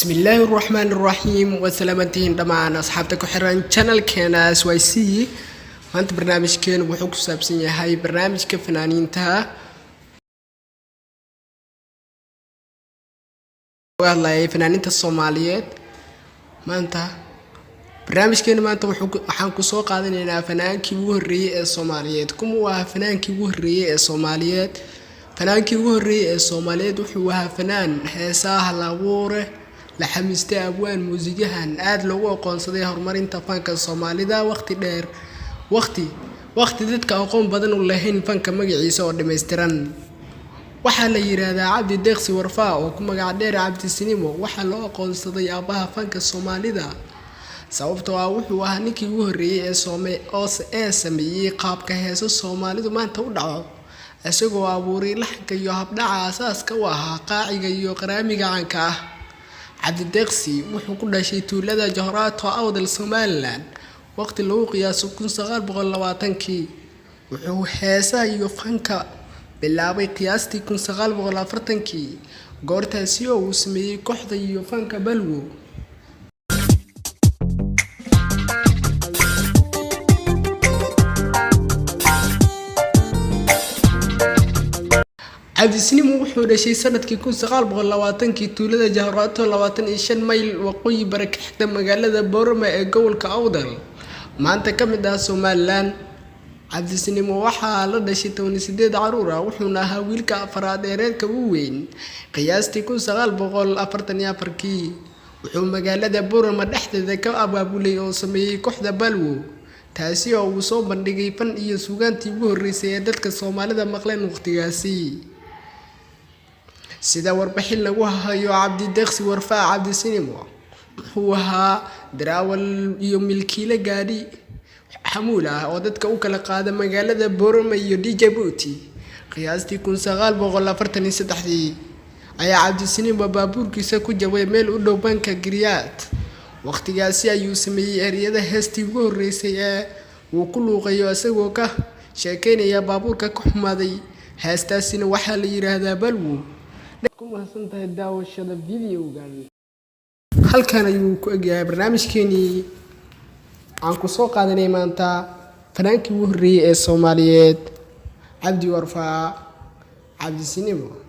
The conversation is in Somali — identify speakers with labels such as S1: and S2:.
S1: بسم الله الرحمن الرحيم وسلامتين دمان أصحابتك وحران channel كنا SYC وانت برنامج كين وحوك سابسين هاي برنامج كفنانين تها والله فنانين الصوماليات ما انت برنامج كين ما انت وحوك حنكو سوق هذا فنان كيوهري الصوماليات كم هو فنان كيوهري الصوماليات فنان كيوهري الصوماليات وحوها فنان حساه لابوره لحميستي أبوان موسيقيهان aad loogu aqoonsaday horumarinta fanka Soomaalida waqti dheer waqti dadka aqoon badan u lahayn fanka magaciisa oo dhameystiran waxa la yiraahdaa Cabdi Deeqsi Warfaa oo ku magac dheer Cabdi Sinimo waxa loo aqoonsaday aabaha fanka Soomaalida sababtoo ah wuxuu ahaa ninkii ugu horeeyay ee sameeyay qaabka heeso Soomaalidu maanta u dhaco isagoo abuuray laxanka iyo habdhaca asaaska u ahaa qaaciga iyo qaraamiga caanka ah عبد الدقسي وحو كل شيء تولد جهرات أود الصومالان وقت اللي قياسه كن صغار بغل لواتنكي وحو حاسا يفنكا بالله قياستي كن صغار بغل لواتنكي قورتا سيو وسمي كحضة يفنكا بلو عبد السنيم وحو دشي سنadkii 1920 tuulada Jahrato 25 mayl waqooyi baraka xigta magaalada Boorama ee gobolka Awdal maanta kamid ah Somaliland Cabdi Sinimo waxa la dhashay 18 caruur ah wuxuuna ahaa wiilka afraad ee reerka ugu weyn qiyaastii 1944 wuxuu magaalada Boorama dhexdeeda ka abaabulay oo sameeyay kooxda Balwo taasi oo uu soo bandhigay fan iyo suugaantii ugu horeysay ee dadka Soomaalida maqleen waqtigaasi sida warbixin lagu hayo Cabdi Deeqsi Warfaa Cabdi Sinimo wuxuu ahaa darawal iyo milkiile gaari xamuul ah oo dadka u kala qaada magaalada Boorama iyo Djibouti qiyaastii 1943 ayaa Cabdi Sinimo baabuurkiisa ku jabay meel u dhow banka Giriyaad waqtigaasi ayuu sameeyay ereyada heestii ugu horeysay ee uu ku luuqayo isagoo ka sheekeynaya baabuurka ku xumaaday heestaasina waxa la yiraahdaa Balwo كم سنت داوش هذا فيديو قال هل كان يوك برنامجكني عنكو سوق هذا نيمانتا فنانكي وهري الصوماليات عبدي ورفاع عبد السينما